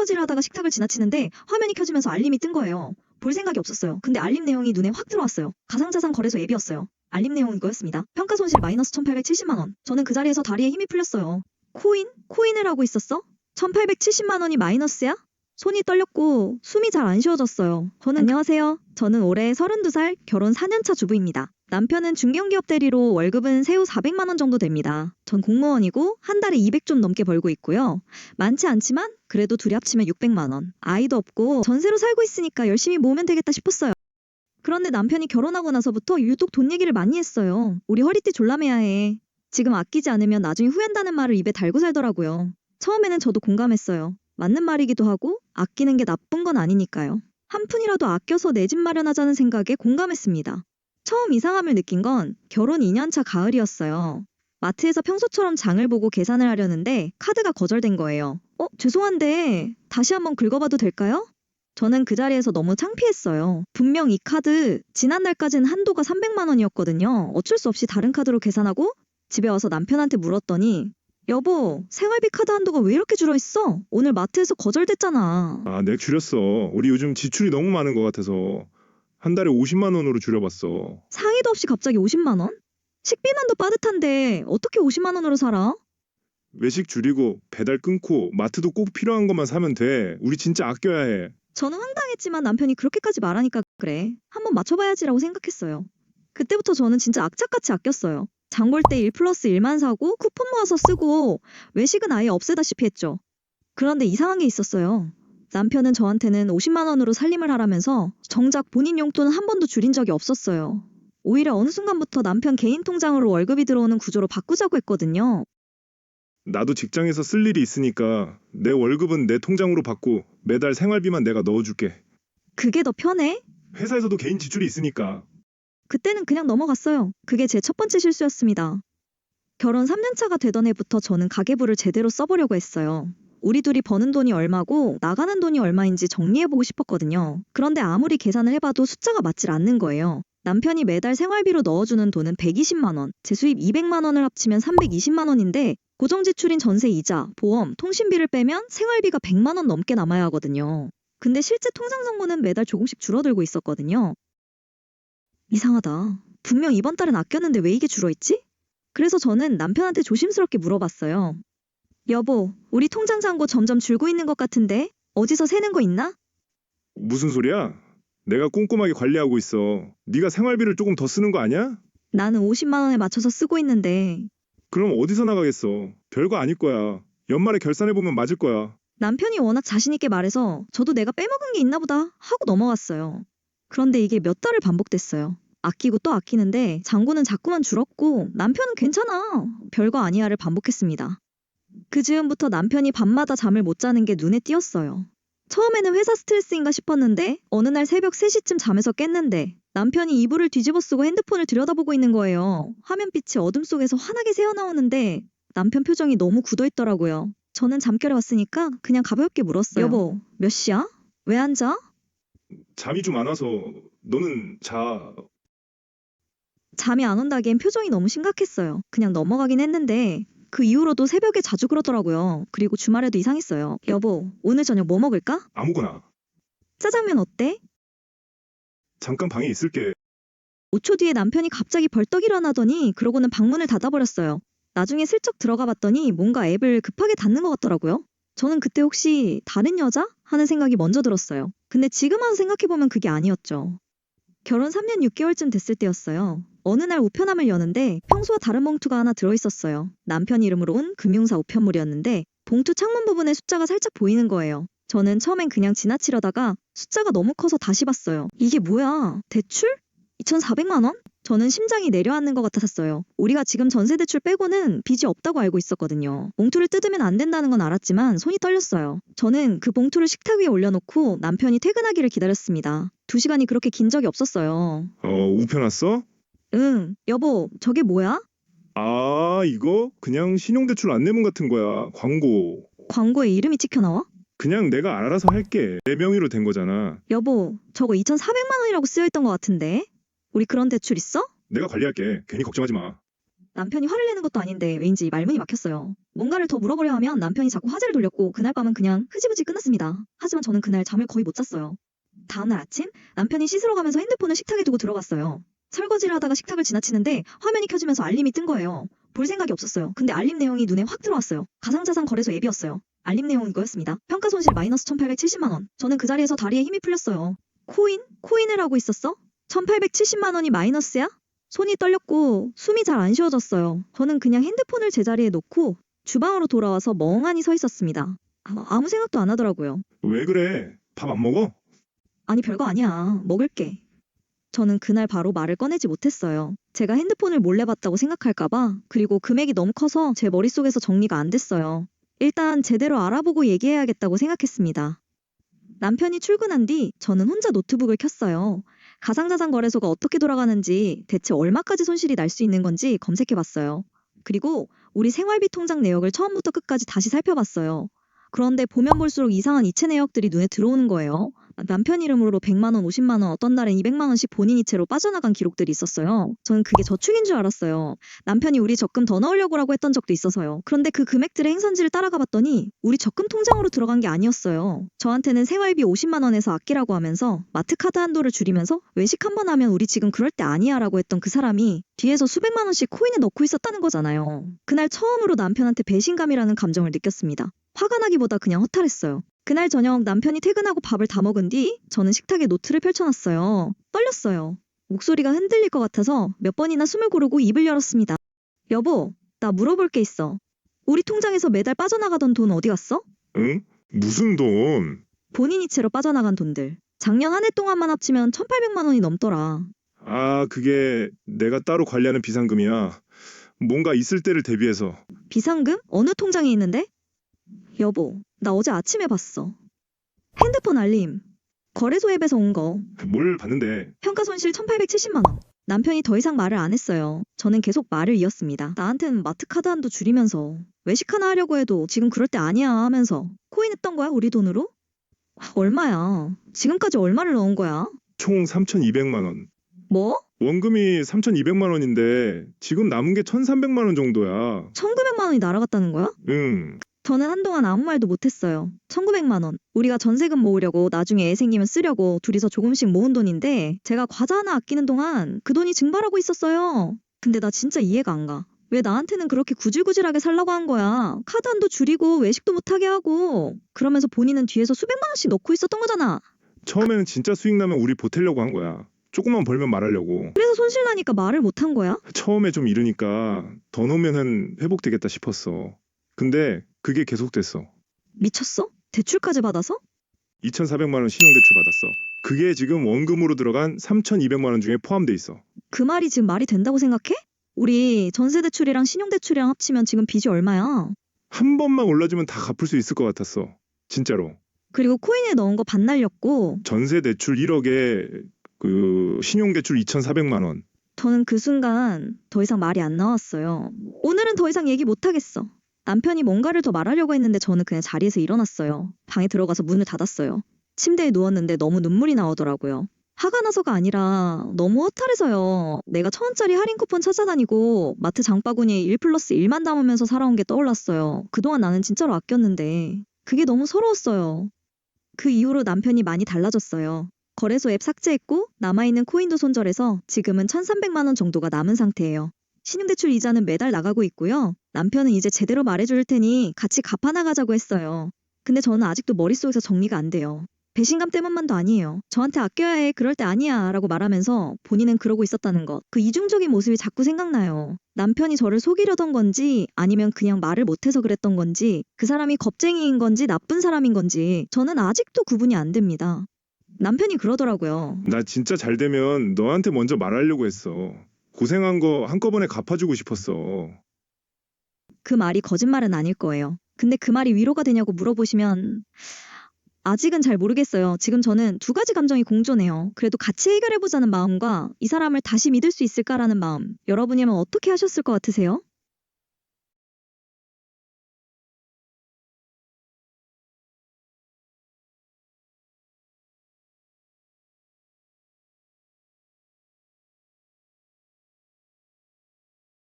설거지를 하다가 식탁을 지나치는데 화면이 켜지면서 알림이 뜬 거예요. 볼 생각이 없었어요. 근데 알림 내용이 눈에 확 들어왔어요. 가상자산 거래소 앱이었어요. 알림 내용은 이거였습니다. 평가 손실 마이너스 1870만 원. 저는 그 자리에서 다리에 힘이 풀렸어요. 코인? 코인을 하고 있었어? 1870만 원이 마이너스야? 손이 떨렸고 숨이 잘 안 쉬어졌어요. 안녕하세요. 저는 올해 32살 결혼 4년차 주부입니다. 남편은 중견기업 대리로 월급은 세후 400만 원 정도 됩니다. 전 공무원이고 한 달에 200 좀 넘게 벌고 있고요. 많지 않지만 그래도 둘이 합치면 600만 원. 아이도 없고 전세로 살고 있으니까 열심히 모으면 되겠다 싶었어요. 그런데 남편이 결혼하고 나서부터 유독 돈 얘기를 많이 했어요. 우리 허리띠 졸라매야 해. 지금 아끼지 않으면 나중에 후회한다는 말을 입에 달고 살더라고요. 처음에는 저도 공감했어요. 맞는 말이기도 하고 아끼는 게 나쁜 건 아니니까요. 한 푼이라도 아껴서 내 집 마련하자는 생각에 공감했습니다. 처음 이상함을 느낀 건 결혼 2년차 가을이었어요. 마트에서 평소처럼 장을 보고 계산을 하려는데 카드가 거절된 거예요. 죄송한데 다시 한번 긁어봐도 될까요? 저는 그 자리에서 너무 창피했어요. 분명 이 카드 지난달까지는 한도가 300만 원이었거든요. 어쩔 수 없이 다른 카드로 계산하고 집에 와서 남편한테 물었더니 여보, 생활비 카드 한도가 왜 이렇게 줄어있어? 오늘 마트에서 거절됐잖아. 아, 내 줄였어. 우리 요즘 지출이 너무 많은 것 같아서 한 달에 50만 원으로 줄여봤어. 상의도 없이 갑자기 50만 원? 식비만도 빠듯한데 어떻게 50만 원으로 살아? 외식 줄이고 배달 끊고 마트도 꼭 필요한 것만 사면 돼. 우리 진짜 아껴야 해. 저는 황당했지만 남편이 그렇게까지 말하니까 그래. 한번 맞춰봐야지라고 생각했어요. 그때부터 저는 진짜 악착같이 아꼈어요. 장 볼 때 1+1만 사고 쿠폰 모아서 쓰고 외식은 아예 없애다시피 했죠. 그런데 이상한 게 있었어요. 남편은 저한테는 50만 원으로 살림을 하라면서 정작 본인 용돈은 한 번도 줄인 적이 없었어요. 오히려 어느 순간부터 남편 개인 통장으로 월급이 들어오는 구조로 바꾸자고 했거든요. 나도 직장에서 쓸 일이 있으니까 내 월급은 내 통장으로 받고 매달 생활비만 내가 넣어줄게. 그게 더 편해? 회사에서도 개인 지출이 있으니까. 그때는 그냥 넘어갔어요. 그게 제 첫 번째 실수였습니다. 결혼 3년 차가 되던 해부터 저는 가계부를 제대로 써보려고 했어요. 우리 둘이 버는 돈이 얼마고 나가는 돈이 얼마인지 정리해보고 싶었거든요. 그런데 아무리 계산을 해봐도 숫자가 맞질 않는 거예요. 남편이 매달 생활비로 넣어주는 돈은 120만 원, 제 수입 200만 원을 합치면 320만 원인데 고정지출인 전세 이자, 보험, 통신비를 빼면 생활비가 100만 원 넘게 남아야 하거든요. 근데 실제 통장 잔고는 매달 조금씩 줄어들고 있었거든요. 이상하다. 분명 이번 달은 아꼈는데 왜 이게 줄어있지? 그래서 저는 남편한테 조심스럽게 물어봤어요. 여보, 우리 통장 잔고 점점 줄고 있는 것 같은데 어디서 새는 거 있나? 무슨 소리야? 내가 꼼꼼하게 관리하고 있어. 네가 생활비를 조금 더 쓰는 거 아니야? 나는 50만 원에 맞춰서 쓰고 있는데 그럼 어디서 나가겠어? 별거 아닐 거야. 연말에 결산해보면 맞을 거야. 남편이 워낙 자신있게 말해서 저도 내가 빼먹은 게 있나 보다 하고 넘어갔어요. 그런데 이게 몇 달을 반복됐어요. 아끼고 또 아끼는데 잔고는 자꾸만 줄었고 남편은 괜찮아. 별거 아니야를 반복했습니다. 그 즈음부터 남편이 밤마다 잠을 못 자는 게 눈에 띄었어요. 처음에는 회사 스트레스인가 싶었는데 어느 날 새벽 3시쯤 잠에서 깼는데 남편이 이불을 뒤집어 쓰고 핸드폰을 들여다보고 있는 거예요. 화면빛이 어둠 속에서 환하게 새어나오는데 남편 표정이 너무 굳어있더라고요. 저는 잠결에 왔으니까 그냥 가볍게 물었어요. 여보, 몇 시야? 왜 안 자? 잠이 좀 안 와서 너는 자. 잠이 안 온다기엔 표정이 너무 심각했어요. 그냥 넘어가긴 했는데 그 이후로도 새벽에 자주 그러더라고요. 그리고 주말에도 이상했어요. 여보, 오늘 저녁 뭐 먹을까? 아무거나. 짜장면 어때? 잠깐 방에 있을게. 5초 뒤에 남편이 갑자기 벌떡 일어나더니 그러고는 방문을 닫아버렸어요. 나중에 슬쩍 들어가 봤더니 뭔가 앱을 급하게 닫는 것 같더라고요. 저는 그때 혹시 다른 여자? 하는 생각이 먼저 들었어요. 근데 지금 와서 생각해보면 그게 아니었죠. 결혼 3년 6개월쯤 됐을 때였어요. 어느 날 우편함을 여는데 평소와 다른 봉투가 하나 들어있었어요. 남편 이름으로 온 금융사 우편물이었는데 봉투 창문 부분에 숫자가 살짝 보이는 거예요. 저는 처음엔 그냥 지나치려다가 숫자가 너무 커서 다시 봤어요. 이게 뭐야? 대출? 2,400만 원? 저는 심장이 내려앉는 것 같았어요. 우리가 지금 전세 대출 빼고는 빚이 없다고 알고 있었거든요. 봉투를 뜯으면 안 된다는 건 알았지만 손이 떨렸어요. 저는 그 봉투를 식탁 위에 올려놓고 남편이 퇴근하기를 기다렸습니다. 2시간이 그렇게 긴 적이 없었어요. 우편 왔어? 응, 여보, 저게 뭐야? 아, 이거 그냥 신용대출 안내문 같은 거야. 광고. 광고에 이름이 찍혀 나와? 그냥 내가 알아서 할게. 내 명의로 된 거잖아. 여보, 저거 2,400만 원이라고 쓰여있던 것 같은데? 우리 그런 대출 있어? 내가 관리할게. 괜히 걱정하지 마. 남편이 화를 내는 것도 아닌데 왠지 말문이 막혔어요. 뭔가를 더 물어보려 하면 남편이 자꾸 화제를 돌렸고 그날 밤은 그냥 흐지부지 끝났습니다. 하지만 저는 그날 잠을 거의 못 잤어요. 다음날 아침 남편이 씻으러 가면서 핸드폰을 식탁에 두고 들어갔어요. 설거지를 하다가 식탁을 지나치는데 화면이 켜지면서 알림이 뜬 거예요. 볼 생각이 없었어요. 근데 알림 내용이 눈에 확 들어왔어요. 가상자산 거래소 앱이었어요. 알림 내용은 이거였습니다. 평가 손실 마이너스 1870만 원. 저는 그 자리에서 다리에 힘이 풀렸어요. 코인? 코인을 하고 있었어? 1870만 원이 마이너스야? 손이 떨렸고 숨이 잘 안 쉬어졌어요. 저는 그냥 핸드폰을 제자리에 놓고 주방으로 돌아와서 멍하니 서 있었습니다. 아무 생각도 안 하더라고요. 왜 그래? 밥 안 먹어? 아니 별거 아니야. 먹을게. 저는 그날 바로 말을 꺼내지 못했어요. 제가 핸드폰을 몰래 봤다고 생각할까봐, 그리고 금액이 너무 커서 제 머릿속에서 정리가 안 됐어요. 일단 제대로 알아보고 얘기해야겠다고 생각했습니다. 남편이 출근한 뒤 저는 혼자 노트북을 켰어요. 가상자산 거래소가 어떻게 돌아가는지, 대체 얼마까지 손실이 날 수 있는 건지 검색해봤어요. 그리고 우리 생활비 통장 내역을 처음부터 끝까지 다시 살펴봤어요. 그런데 보면 볼수록 이상한 이체 내역들이 눈에 들어오는 거예요. 남편 이름으로 100만 원, 50만 원, 어떤 날엔 200만 원씩 본인 이체로 빠져나간 기록들이 있었어요. 저는 그게 저축인 줄 알았어요. 남편이 우리 적금 더 넣으려고 했던 적도 있어서요. 그런데 그 금액들의 행선지를 따라가 봤더니 우리 적금 통장으로 들어간 게 아니었어요. 저한테는 생활비 50만 원에서 아끼라고 하면서 마트 카드 한도를 줄이면서 외식 한 번 하면 우리 지금 그럴 때 아니야 라고 했던 그 사람이 뒤에서 수백만 원씩 코인에 넣고 있었다는 거잖아요. 그날 처음으로 남편한테 배신감이라는 감정을 느꼈습니다. 화가 나기보다 그냥 허탈했어요. 그날 저녁 남편이 퇴근하고 밥을 다 먹은 뒤 저는 식탁에 노트를 펼쳐놨어요. 떨렸어요. 목소리가 흔들릴 것 같아서 몇 번이나 숨을 고르고 입을 열었습니다. 여보, 나 물어볼 게 있어. 우리 통장에서 매달 빠져나가던 돈 어디 갔어? 응? 무슨 돈? 본인 이체로 빠져나간 돈들. 작년 한 해 동안만 합치면 1,800만 원이 넘더라. 아, 그게 내가 따로 관리하는 비상금이야. 뭔가 있을 때를 대비해서. 비상금? 어느 통장에 있는데? 여보, 나 어제 아침에 봤어. 핸드폰 알림. 거래소 앱에서 온 거. 뭘 봤는데? 평가 손실 1,870만 원. 남편이 더 이상 말을 안 했어요. 저는 계속 말을 이었습니다. 나한테는 마트 카드 한도 줄이면서 외식 하나 하려고 해도 지금 그럴 때 아니야 하면서 코인 했던 거야 우리 돈으로? 얼마야? 지금까지 얼마를 넣은 거야? 총 3,200만 원. 뭐? 원금이 3,200만 원인데 지금 남은 게 1,300만 원 정도야. 1,900만 원이 날아갔다는 거야? 응. 저는 한동안 아무 말도 못했어요. 1,900만 원. 우리가 전세금 모으려고 나중에 애 생기면 쓰려고 둘이서 조금씩 모은 돈인데 제가 과자 하나 아끼는 동안 그 돈이 증발하고 있었어요. 근데 나 진짜 이해가 안 가. 왜 나한테는 그렇게 구질구질하게 살라고 한 거야? 카드 한도 줄이고 외식도 못하게 하고 그러면서 본인은 뒤에서 수백만 원씩 넣고 있었던 거잖아. 처음에는 진짜 수익 나면 우리 보태려고 한 거야. 조금만 벌면 말하려고. 그래서 손실 나니까 말을 못한 거야? 처음에 좀 잃으니까 더 넣으면 회복되겠다 싶었어. 근데 그게 계속됐어. 미쳤어? 대출까지 받아서? 2,400만 원 신용대출 받았어. 그게 지금 원금으로 들어간 3,200만 원 중에 포함돼 있어. 그 말이 지금 말이 된다고 생각해? 우리 전세대출이랑 신용대출이랑 합치면 지금 빚이 얼마야? 한 번만 올라주면 다 갚을 수 있을 것 같았어. 진짜로. 그리고 코인에 넣은 거 반 날렸고 전세 대출 1억에 그 신용대출 2,400만 원. 저는 그 순간 더 이상 말이 안 나왔어요. 오늘은 더 이상 얘기 못하겠어. 남편이 뭔가를 더 말하려고 했는데 저는 그냥 자리에서 일어났어요. 방에 들어가서 문을 닫았어요. 침대에 누웠는데 너무 눈물이 나오더라고요. 화가 나서가 아니라 너무 허탈해서요. 내가 1,000원짜리 할인 쿠폰 찾아다니고 마트 장바구니에 1+1만 담으면서 살아온 게 떠올랐어요. 그동안 나는 진짜로 아꼈는데 그게 너무 서러웠어요. 그 이후로 남편이 많이 달라졌어요. 거래소 앱 삭제했고 남아있는 코인도 손절해서 지금은 1,300만 원 정도가 남은 상태예요. 신용대출 이자는 매달 나가고 있고요. 남편은 이제 제대로 말해줄 테니 같이 갚아나가자고 했어요. 근데 저는 아직도 머릿속에서 정리가 안 돼요. 배신감 때문만도 아니에요. 저한테 아껴야 해, 그럴 때 아니야 라고 말하면서 본인은 그러고 있었다는 것. 그 이중적인 모습이 자꾸 생각나요. 남편이 저를 속이려던 건지 아니면 그냥 말을 못해서 그랬던 건지 그 사람이 겁쟁이인 건지 나쁜 사람인 건지 저는 아직도 구분이 안 됩니다. 남편이 그러더라고요. 나 진짜 잘 되면 너한테 먼저 말하려고 했어. 고생한 거 한꺼번에 갚아주고 싶었어. 그 말이 거짓말은 아닐 거예요. 근데 그 말이 위로가 되냐고 물어보시면 아직은 잘 모르겠어요. 지금 저는 두 가지 감정이 공존해요. 그래도 같이 해결해보자는 마음과 이 사람을 다시 믿을 수 있을까라는 마음. 여러분이면 어떻게 하셨을 것 같으세요?